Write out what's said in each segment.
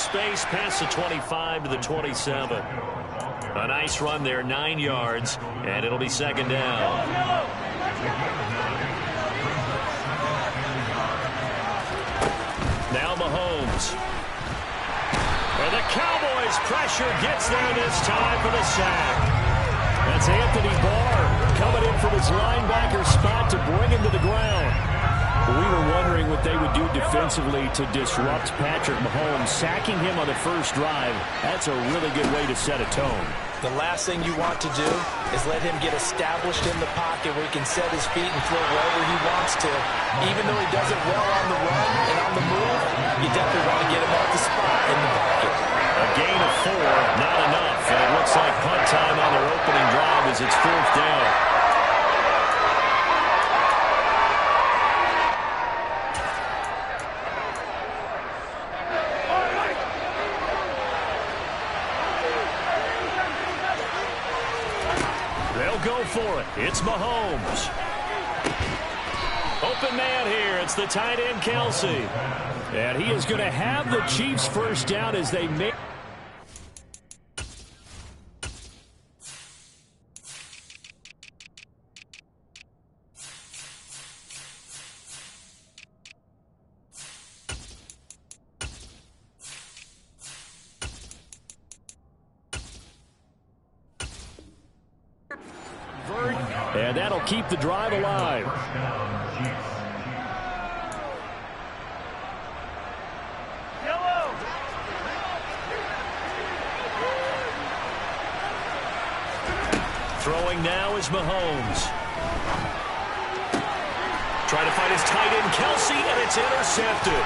space past the 25 to the 27. A nice run there, 9 yards, and it'll be second down. Now Mahomes. And the Cowboys pressure gets there this time for the sack. That's Anthony Barr coming in from his linebacker spot to bring him to the ground. We were wondering what they would do defensively to disrupt Patrick Mahomes. Sacking him on the first drive, that's a really good way to set a tone. The last thing you want to do is let him get established in the pocket where he can set his feet and throw wherever he wants to. Even though he does it well on the run and on the move, you definitely want to get him off the spot in the pocket. A gain of 4, not enough, and it looks like punt time on their opening drive as it's 4th down. Go for it. It's Mahomes. Open man here. It's the tight end, Kelsey. And he is going to have the Chiefs first down as they make. And that'll keep the drive alive. Throwing now is Mahomes. Trying to find his tight end, Kelsey, and it's intercepted.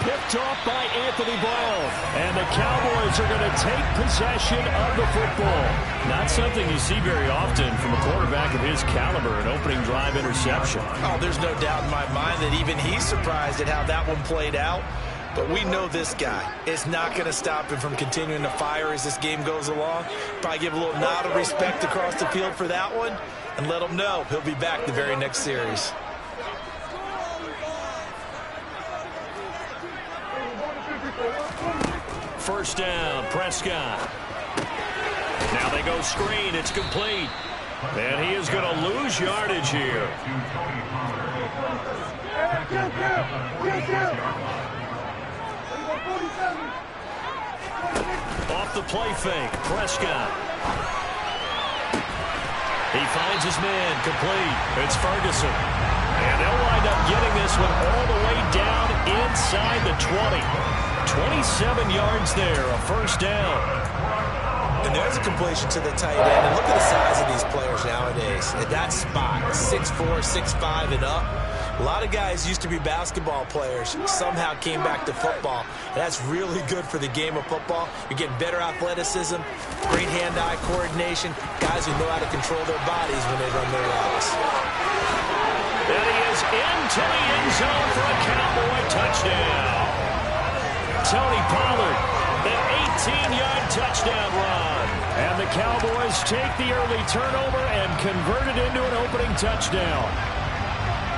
Picked off by Anthony Brown. And the Cowboys are going to take possession of the football. Not something you see very often from a quarterback of his caliber, an opening drive interception. Oh, there's no doubt in my mind that even he's surprised at how that one played out. But we know this guy is not going to stop him from continuing to fire as this game goes along. Probably give a little nod of respect across the field for that one and let him know he'll be back the very next series. First down, Prescott. Now they go screen. It's complete. And he is going to lose yardage here. Off the play fake, Prescott. He finds his man, complete. It's Ferguson. And they'll wind up getting this one all the way down inside the 20. 27 yards there, a first down. And there's a completion to the tight end. And look at the size of these players nowadays. At that spot, 6'4", 6'5", and up. A lot of guys used to be basketball players, somehow came back to football. And that's really good for the game of football. You're getting better athleticism, great hand-eye coordination, guys who know how to control their bodies when they run their routes. And he is into the end zone for a Cowboy touchdown. Tony Pollard, an 18-yard touchdown run. And the Cowboys take the early turnover and convert it into an opening touchdown.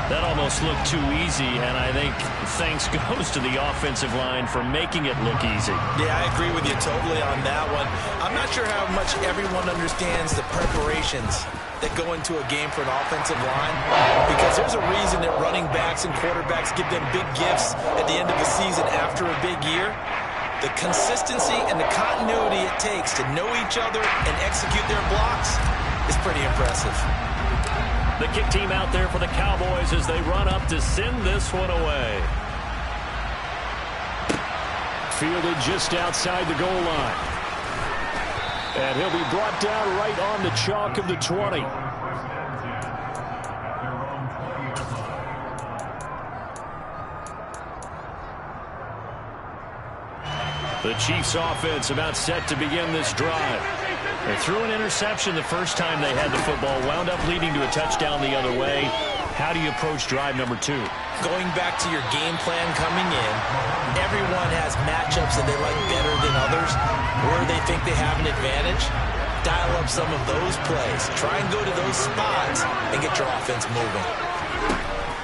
That almost looked too easy, and I think thanks goes to the offensive line for making it look easy. Yeah, I agree with you totally on that one. I'm not sure how much everyone understands the preparations that go into a game for an offensive line, because there's a reason that running backs and quarterbacks give them big gifts at the end of the season after a big year. The consistency and the continuity it takes to know each other and execute their blocks is pretty impressive. The kick team out there for the Cowboys as they run up to send this one away. Fielded just outside the goal line. And he'll be brought down right on the chalk of the 20. The Chiefs offense about set to begin this drive. They threw an interception the first time they had the football, wound up leading to a touchdown the other way. How do you approach drive number 2? Going back to your game plan coming in, everyone has matchups that they like better than others, where they think they have an advantage. Dial up some of those plays. Try and go to those spots and get your offense moving.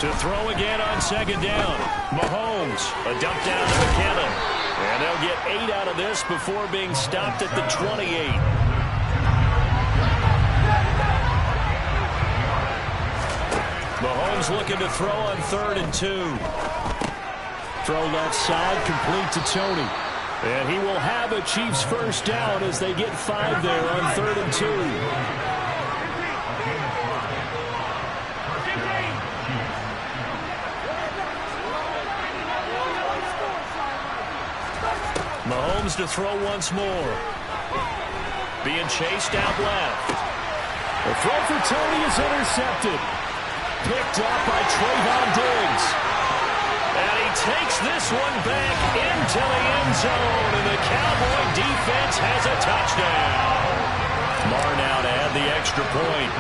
To throw again on second down. Mahomes, a dump down to McKinnon. And they'll get 8 out of this before being stopped at the 28. Mahomes looking to throw on 3rd and 2. Throw left side, complete to Tony. And he will have a Chiefs first down as they get 5 there on 3rd and 2. Mahomes to throw once more. Being chased out left. The throw for Tony is intercepted. Picked up by Trayvon Diggs. And he takes this one back into the end zone. And the Cowboy defense has a touchdown. Marr now to add the extra point.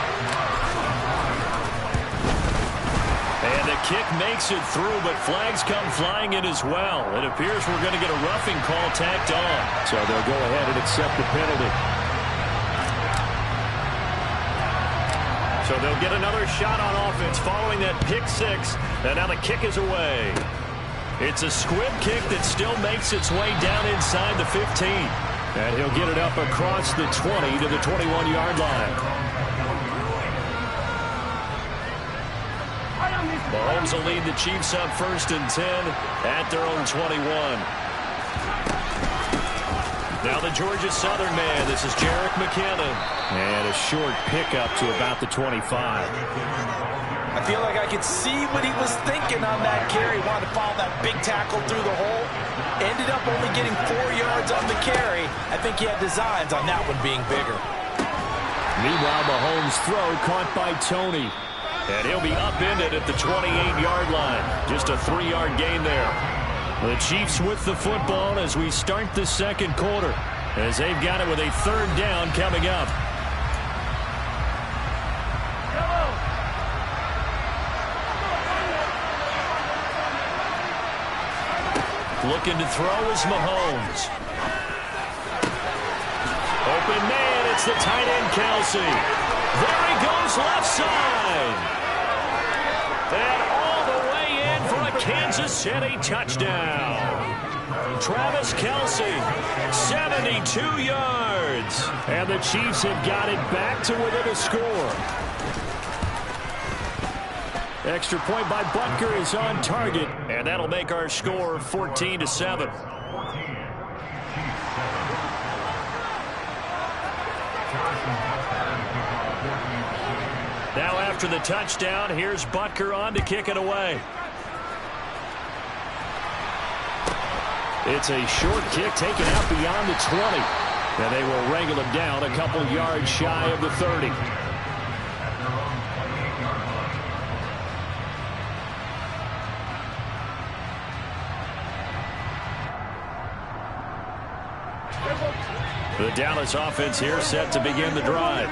And the kick makes it through, but flags come flying in as well. It appears we're going to get a roughing call tacked on. So they'll go ahead and accept the penalty. So they'll get another shot on offense following that pick 6. And now the kick is away. It's a squib kick that still makes its way down inside the 15. And he'll get it up across the 20 to the 21-yard line. Mahomes will lead the Chiefs up 1st and 10 at their own 21. Now the Georgia Southern man. This is Jerick McKinnon. And a short pickup to about the 25. I feel like I could see what he was thinking on that carry. Wanted to follow that big tackle through the hole. Ended up only getting 4 yards on the carry. I think he had designs on that one being bigger. Meanwhile, Mahomes' throw caught by Tony. And he'll be upended at the 28-yard line. Just a 3-yard gain there. The Chiefs with the football as we start the second quarter, as they've got it with a 3rd down coming up. Looking to throw is Mahomes. Open man, it's the tight end Kelsey. There he goes left side. And all the way in for a Kansas City touchdown. Travis Kelce, 72 yards. And the Chiefs have got it back to within a score. Extra point by Butker is on target. And that'll make our score 14-7. Now after the touchdown, here's Butker on to kick it away. It's a short kick taken out beyond the 20. And they will wrangle him down a couple yards shy of the 30. The Dallas offense here set to begin the drive.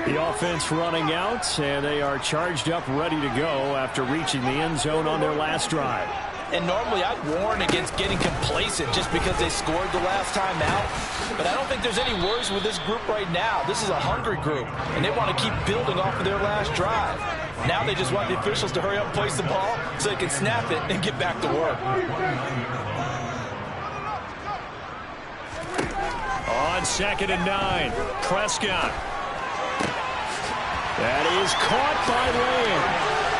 The offense running out, and they are charged up, ready to go after reaching the end zone on their last drive. And normally I'd warn against getting complacent just because they scored the last time out. But I don't think there's any worries with this group right now. This is a hungry group, and they want to keep building off of their last drive. Now they just want the officials to hurry up and place the ball so they can snap it and get back to work. On 2nd and 9, Prescott. That is caught by Lamb.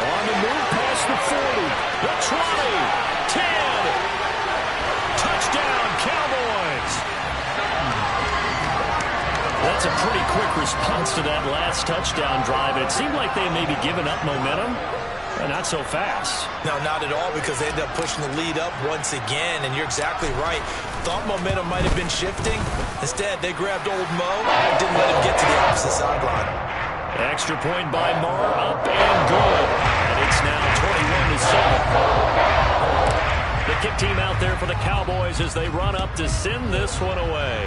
On the move past the 40, the 20, 10. Touchdown, Cowboys. That's a pretty quick response to that last touchdown drive. It seemed like they may be giving up momentum. Not so fast. No, not at all, because they ended up pushing the lead up once again, and you're exactly right. Thought momentum might have been shifting. Instead, they grabbed old Mo and didn't let him get to the opposite sideline. Extra point by Marr, up and good. And it's now 21-7. The kick team out there for the Cowboys as they run up to send this one away.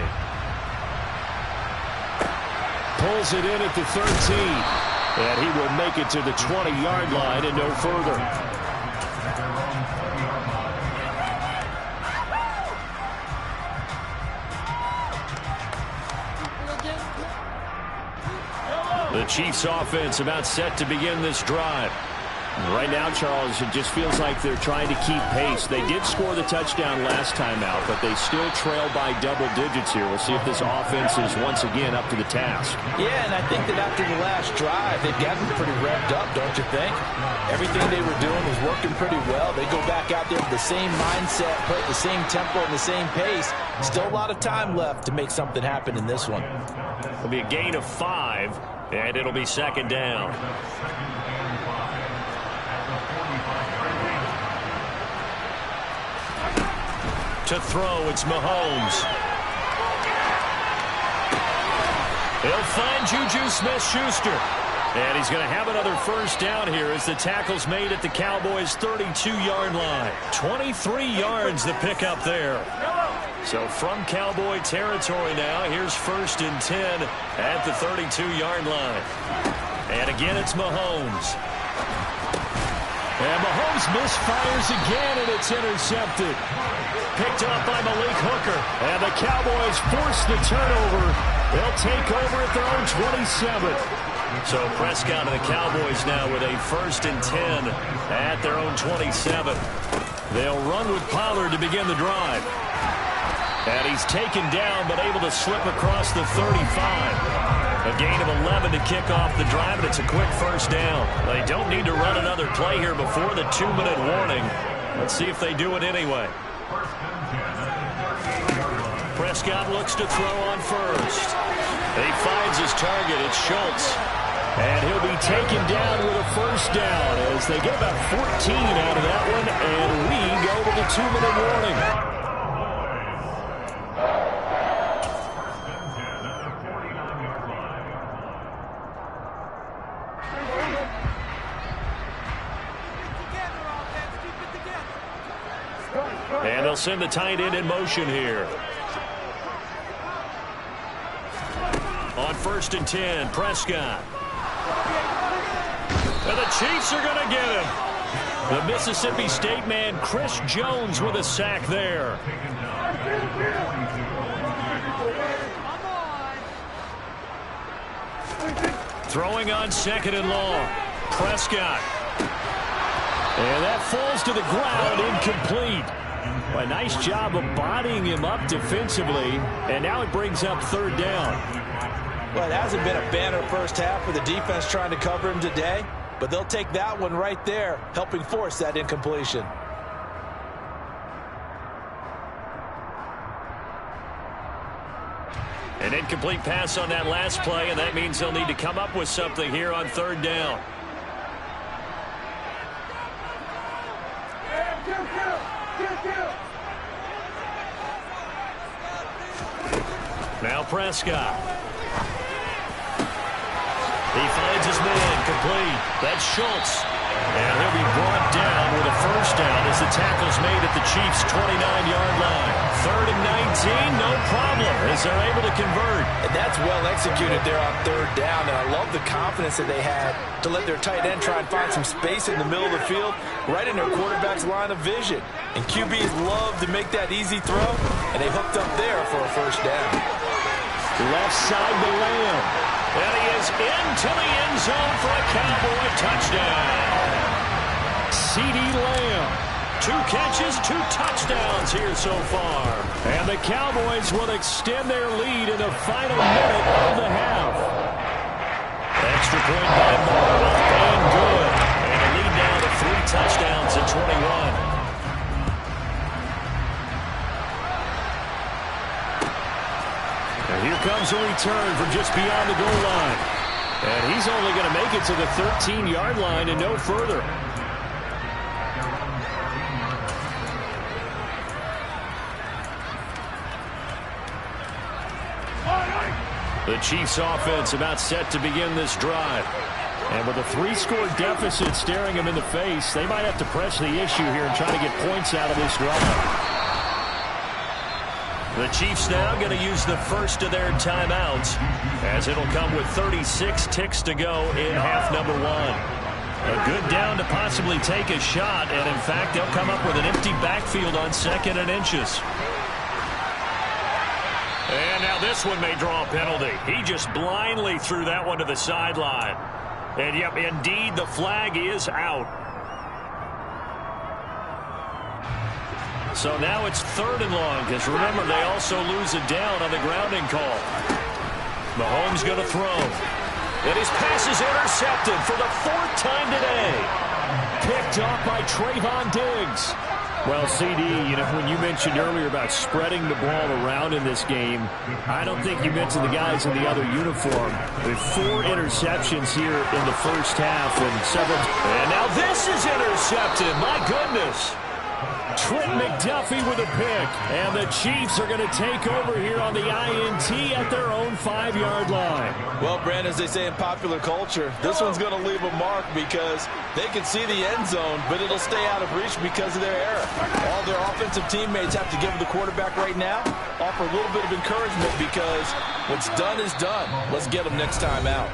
Pulls it in at the 13. And he will make it to the 20-yard line and no further. The Chiefs offense about set to begin this drive. Right now, Charles, it just feels like they're trying to keep pace. They did score the touchdown last time out, but they still trail by double digits here. We'll see if this offense is once again up to the task. Yeah, and I think that after the last drive, they've gotten pretty revved up, don't you think? Everything they were doing was working pretty well. They go back out there with the same mindset, put the same tempo and the same pace. Still a lot of time left to make something happen in this one. It'll be a gain of 5, and it'll be second down. To throw, it's Mahomes. He'll find Juju Smith-Schuster. And he's going to have another first down here as the tackle's made at the Cowboys' 32-yard line. 23 yards the pickup there. So from Cowboy territory now, here's 1st and 10 at the 32-yard line. And again, it's Mahomes. And Mahomes misfires again, and it's intercepted. Picked up by Malik Hooker. And the Cowboys force the turnover. They'll take over at their own 27. So Prescott and the Cowboys now with a 1st and 10 at their own 27. They'll run with Pollard to begin the drive. And he's taken down but able to slip across the 35. A gain of 11 to kick off the drive, and it's a quick first down. They don't need to run another play here before the 2-minute warning. Let's see if they do it anyway. Prescott looks to throw on first. He finds his target. It's Schultz. And he'll be taken down with a first down as they get about 14 out of that one, and we go to the 2-minute warning. And they'll send the tight end in motion here. On 1st and 10, Prescott. And the Chiefs are going to get him. The Mississippi State man, Chris Jones, with a sack there. Throwing on 2nd and long. Prescott. And that falls to the ground, incomplete. A nice job of bodying him up defensively, and now it brings up 3rd down. Well, it hasn't been a banner first half for the defense trying to cover him today, but they'll take that one right there, helping force that incompletion. An incomplete pass on that last play, and that means they'll need to come up with something here on 3rd down. Now Prescott. He finds his man, complete. That's Schultz. And he'll be brought down with a first down as the tackle's made at the Chiefs' 29-yard line. 3rd and 19, no problem, as they're able to convert. And that's well executed there on 3rd down, and I love the confidence that they had to let their tight end try and find some space in the middle of the field, right in their quarterback's line of vision. And QBs love to make that easy throw, and they hooked up there for a first down. Left side to Lamb. And he is into the end zone for a Cowboy touchdown. CeeDee Lamb. 2 catches, 2 touchdowns here so far. And the Cowboys will extend their lead in the final minute of the half. Extra point by Moore, and good. And a lead now to 3 touchdowns at 21. Here comes a return from just beyond the goal line. And he's only going to make it to the 13-yard line and no further. The Chiefs offense about set to begin this drive. And with a 3-score deficit staring them in the face, they might have to press the issue here and try to get points out of this drive. The Chiefs now going to use the first of their timeouts, as it'll come with 36 ticks to go in half number 1. A good down to possibly take a shot, and in fact, they'll come up with an empty backfield on 2nd and inches. And now this one may draw a penalty. He just blindly threw that one to the sideline. And yep, indeed, the flag is out. So now it's 3rd and long, because remember, they also lose it down on the grounding call. Mahomes going to throw. And his pass is intercepted for the 4th time today. Picked off by Trayvon Diggs. Well, CD, you know, when you mentioned earlier about spreading the ball around in this game, I don't think you mentioned the guys in the other uniform. With 4 interceptions here in the first half and several. And now this is intercepted. My goodness. Trent McDuffie with a pick. And the Chiefs are going to take over here on the INT at their own 5-yard line. Well, Brandon, as they say in popular culture, this one's going to leave a mark because they can see the end zone, but it'll stay out of reach because of their error. All their offensive teammates have to give the quarterback right now, offer a little bit of encouragement because what's done is done. Let's get them next time out.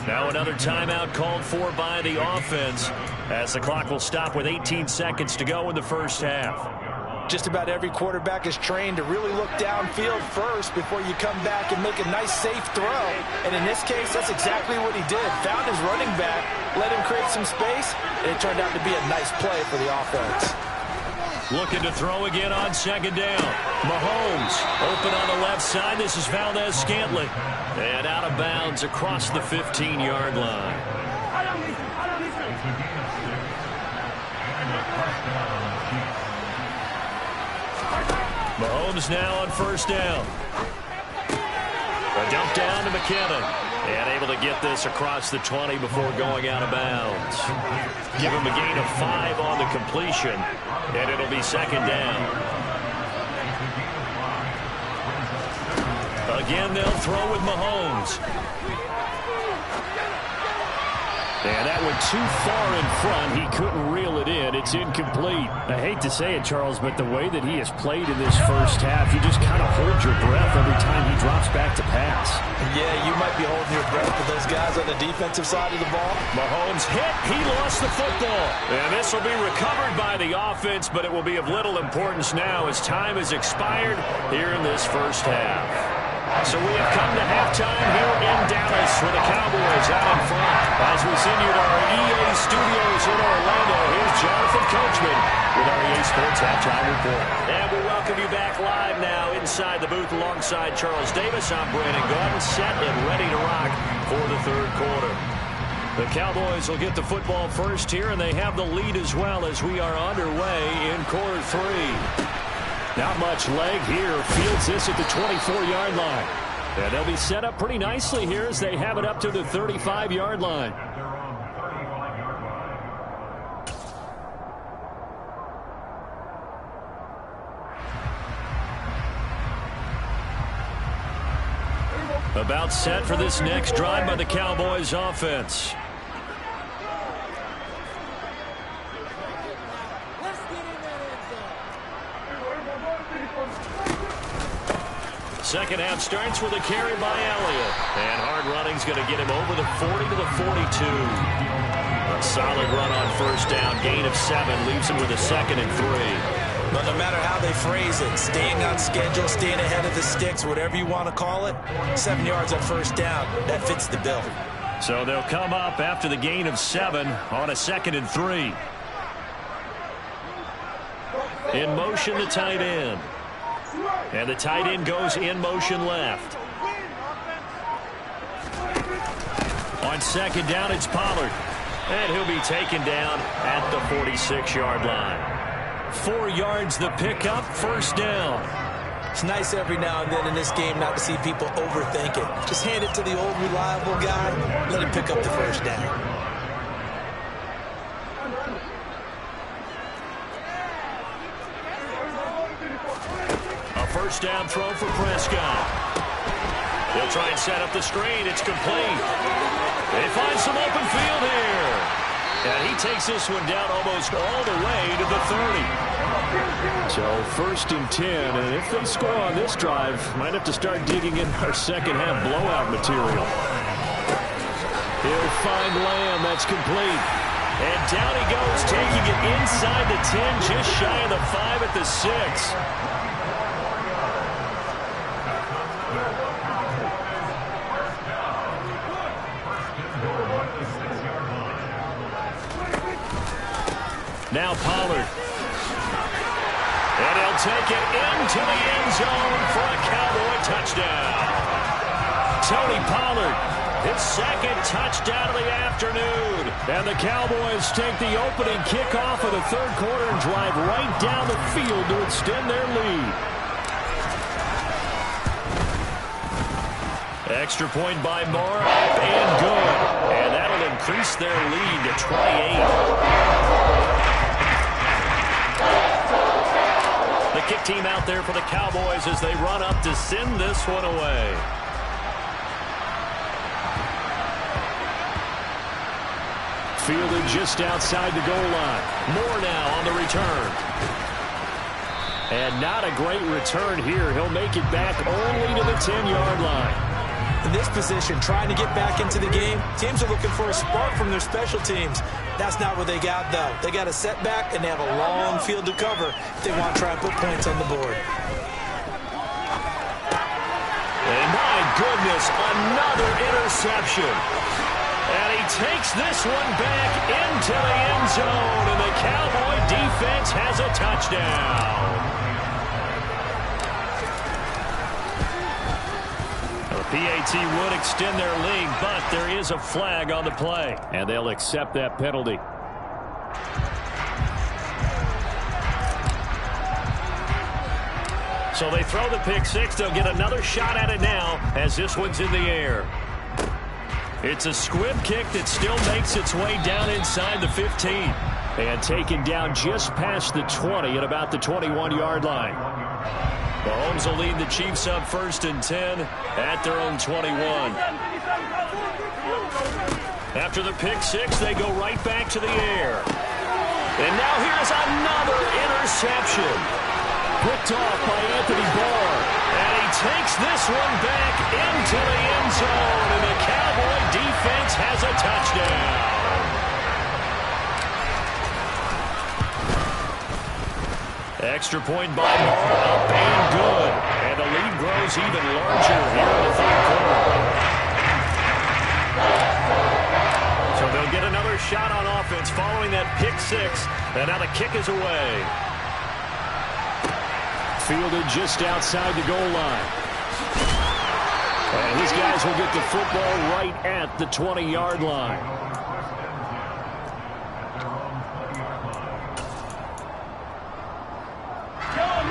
Now another timeout called for by the offense as the clock will stop with 18 seconds to go in the first half. Just about every quarterback is trained to really look downfield first before you come back and make a nice, safe throw. And in this case, that's exactly what he did. Found his running back, let him create some space, and it turned out to be a nice play for the offense. Looking to throw again on 2nd down. Mahomes open on the left side. This is Valdez-Scantling. And out of bounds across the 15-yard line. Mahomes now on 1st down. A dump down to McKinnon. And able to get this across the 20 before going out of bounds. Give him a gain of 5 on the completion. And it'll be 2nd down. Again, they'll throw with Mahomes. And that went too far in front. He couldn't reel it in. It's incomplete. I hate to say it, Charles, but the way that he has played in this first half, you just kind of hold your breath every time he drops back to pass. Yeah, you might be holding your breath for those guys on the defensive side of the ball. Mahomes hit. He lost the football. And this will be recovered by the offense, but it will be of little importance now as time has expired here in this first half. So we have come to halftime here in Dallas with the Cowboys out in front. As we send you to our EA studios in Orlando, here's Jonathan Coachman with our EA Sports Halftime Report. And we welcome you back live now inside the booth alongside Charles Davis. I'm Brandon Gordon, set and ready to rock for the 3rd quarter. The Cowboys will get the football first here, and they have the lead as well as we are underway in quarter 3. Not much leg here. Fields this at the 24-yard line. And they'll be set up pretty nicely here as they have it up to the 35-yard line. About set for this next drive by the Cowboys offense. Second half starts with a carry by Elliott. And hard running's going to get him over the 40 to the 42. A solid run on 1st down. Gain of 7 leaves him with a 2nd and 3. But no matter how they phrase it, staying on schedule, staying ahead of the sticks, whatever you want to call it, 7 yards on 1st down, that fits the bill. So they'll come up after the gain of 7 on a 2nd and 3. In motion, the tight end. And the tight end goes in motion left. On 2nd down, it's Pollard. And he'll be taken down at the 46-yard line. 4 yards the pickup, 1st down. It's nice every now and then in this game not to see people overthink it. Just hand it to the old reliable guy, let him pick up the 1st down. First down throw for Prescott. They'll try and set up the screen. It's complete. They find some open field here. And he takes this one down almost all the way to the 30. So 1st and 10. And if they score on this drive, might have to start digging in our second half blowout material. He'll find Lamb. That's complete. And down he goes, taking it inside the 10, just shy of the 5 at the 6. Now Pollard. And he'll take it into the end zone for a Cowboy touchdown. Tony Pollard, his second touchdown of the afternoon. And the Cowboys take the opening kickoff of the third quarter and drive right down the field to extend their lead. Extra point by Moore, up and good. And that'll increase their lead to 28. The kick team out there for the Cowboys as they run up to send this one away. Fielded just outside the goal line. Moore now on the return. And not a great return here. He'll make it back only to the 10-yard line. In this position, trying to get back into the game, teams are looking for a spark from their special teams. That's not what they got, though. They got a setback, and they have a long field to cover if they want to try and put points on the board. And my goodness, another interception. And he takes this one back into the end zone, and the Cowboy defense has a touchdown. PAT would extend their lead, but there is a flag on the play, and they'll accept that penalty. So they throw the pick six. They'll get another shot at it now as this one's in the air. It's a squib kick that still makes its way down inside the 15 and taken down just past the 20 at about the 21-yard line. Mahomes will lead the Chiefs up 1st and 10 at their own 21. After the pick six, they go right back to the air. And now here's another interception. Picked off by Anthony Barr. And he takes this one back into the end zone. And the Cowboy defense has a touchdown. Extra point by Moore, up and good. And the lead grows even larger here in the third quarter. So they'll get another shot on offense following that pick six. And now the kick is away. Fielded just outside the goal line. And these guys will get the football right at the 20-yard line.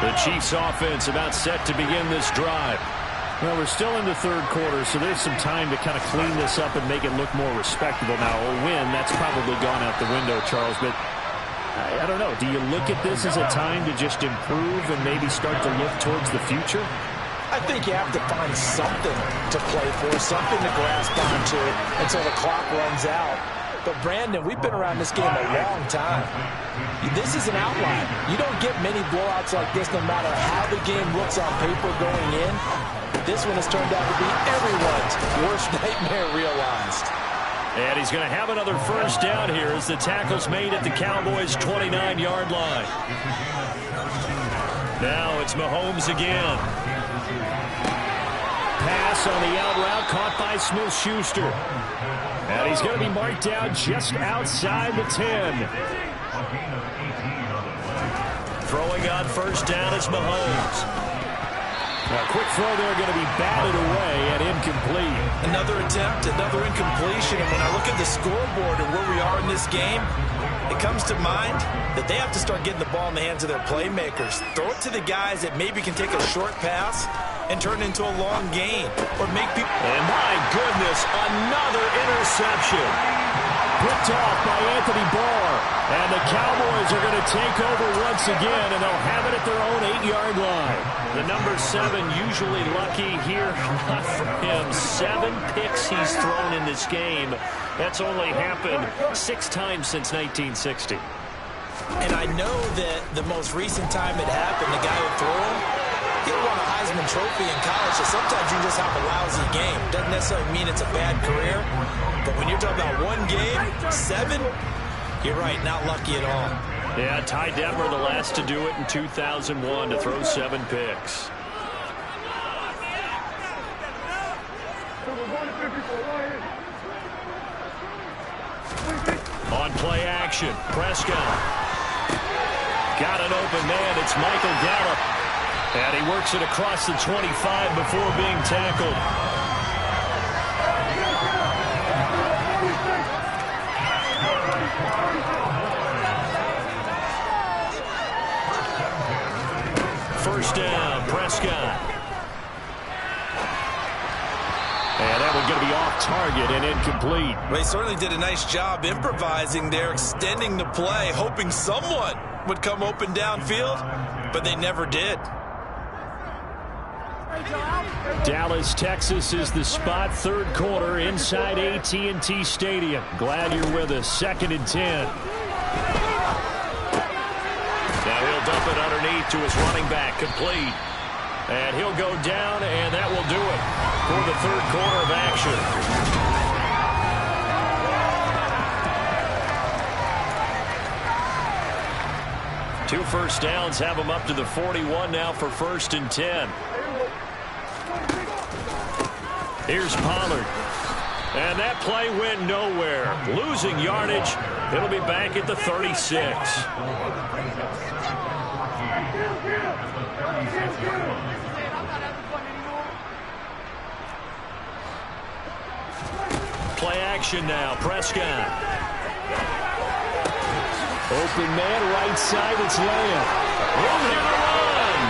The Chiefs offense about set to begin this drive. Well, we're still in the third quarter, so there's some time to kind of clean this up and make it look more respectable. Now, a win, that's probably gone out the window, Charles, but I don't know. Do you look at this as a time to just improve and maybe start to look towards the future? I think you have to find something to play for, something to grasp onto until the clock runs out. But, Brandon, we've been around this game a long time. This is an outlier. You don't get many blowouts like this no matter how the game looks on paper going in. This one has turned out to be everyone's worst nightmare realized. And he's going to have another first down here as the tackle's made at the Cowboys' 29-yard line. Now it's Mahomes again. Pass on the out route caught by Smith-Schuster. And he's going to be marked down just outside the 10. Throwing on first down is Mahomes. A quick throw there going to be batted away and incomplete. Another attempt, another incompletion. And when I look at the scoreboard and where we are in this game, it comes to mind that they have to start getting the ball in the hands of their playmakers. Throw it to the guys that maybe can take a short pass and turn it into a long gain. Or make people... And my goodness, another interception. Picked off by Anthony Barr. And the Cowboys are going to take over once again, and they'll have it at their own 8-yard line. The number 7 usually lucky here. Not for him. 7 picks he's thrown in this game. That's only happened 6 times since 1960. And I know that the most recent time it happened, the guy who threw him, he won a Heisman Trophy in college, so sometimes you just have a lousy game. Doesn't necessarily mean it's a bad career, but when you're talking about one game, 7, you're right, not lucky at all. Yeah, Ty Detmer, the last to do it in 2001, to throw 7 picks. On play action, Prescott. Got an open man. It's Michael Gallup. And he works it across the 25 before being tackled. First down, Prescott. And that one's going to be off target and incomplete. Well, he certainly did a nice job improvising there, extending the play, hoping someone would come open downfield, but they never did. Dallas, Texas is the spot, third quarter inside AT&T Stadium. Glad you're with us. 2nd and 10. Now he'll dump it underneath to his running back, complete. And he'll go down, and that will do it for the third quarter of action. Two first downs have him up to the 41 now for 1st and 10. Here's Pollard. And that play went nowhere. Losing yardage. It'll be back at the 36. Play action now. Prescott. Open man, right side. It's Lamb. Room here to run.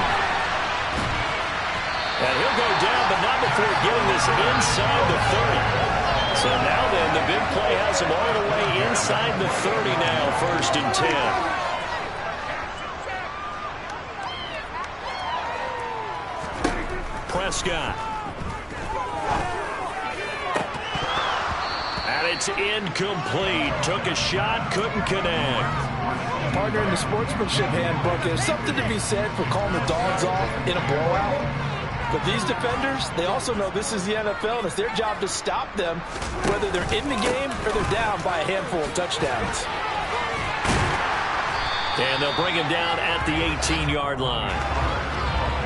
And he'll go down, but not before getting this inside the 30. So now then, the big play has him all the way inside the 30 now, 1st and 10. Prescott. And it's incomplete. Took a shot, couldn't connect. Partner, in the sportsmanship handbook, there's something to be said for calling the dogs off in a blowout. But these defenders, they also know this is the NFL, and it's their job to stop them, whether they're in the game or they're down by a handful of touchdowns. And they'll bring him down at the 18-yard line.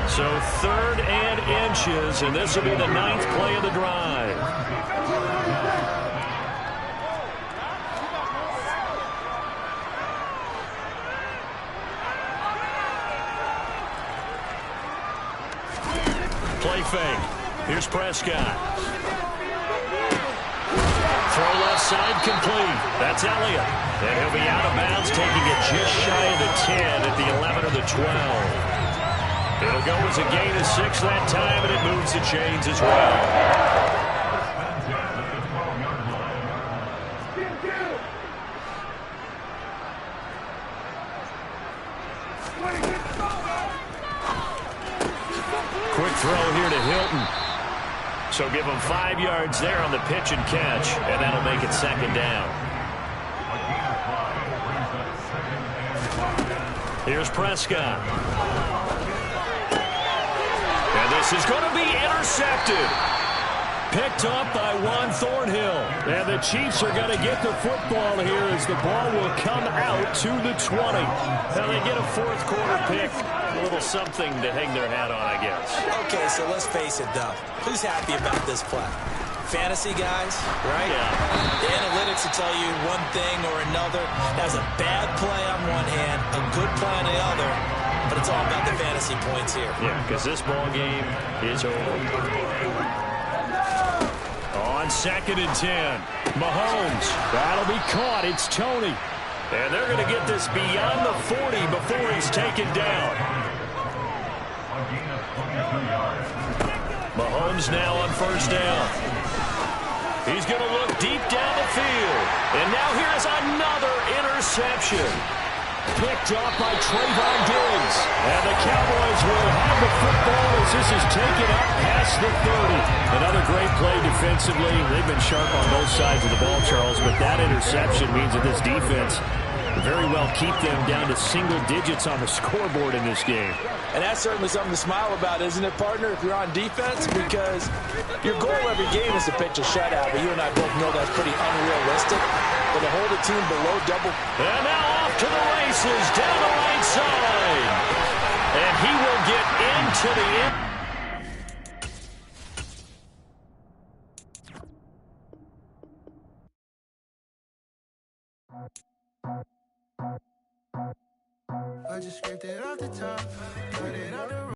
So 3rd and inches, and this will be the 9th play of the drive. Play fake. Here's Prescott. Throw left side complete. That's Elliott. And he'll be out of bounds, taking it just shy of the 10 at the 11 or the 12. It'll go as a gain of 6 that time, and it moves the chains as well. Quick throw here to Hilton. So give him 5 yards there on the pitch and catch, and that'll make it 2nd down. Here's Prescott. And this is going to be intercepted. Picked up by Juan Thornhill. And the Chiefs are going to get the football here as the ball will come out to the 20. Now they get a 4th quarter pick. A little something to hang their hat on, I guess. Okay, so let's face it, though. Who's happy about this play? Fantasy guys, right? Yeah. The analytics will tell you one thing or another. That's a bad play on one hand, a good play on the other. But it's all about the fantasy points here. Yeah, because this ball game is over. On 2nd and 10. Mahomes. That'll be caught. It's Tony. And they're going to get this beyond the 40 before he's taken down. Mahomes now on 1st down. He's going to look deep down the field. And now here's another interception. Picked off by Trayvon Diggs. And the Cowboys will have the football as this is taken up past the 30. Another great play defensively. They've been sharp on both sides of the ball, Charles, but that interception means that this defense very well keep them down to single digits on the scoreboard in this game. And that's certainly something to smile about, isn't it, partner, if you're on defense? Because your goal every game is to pitch a shutout, but you and I both know that's pretty unrealistic. But to hold a team below double. And now off to the races down the right side. And he will get into the end. I just scraped it off the top, got it out the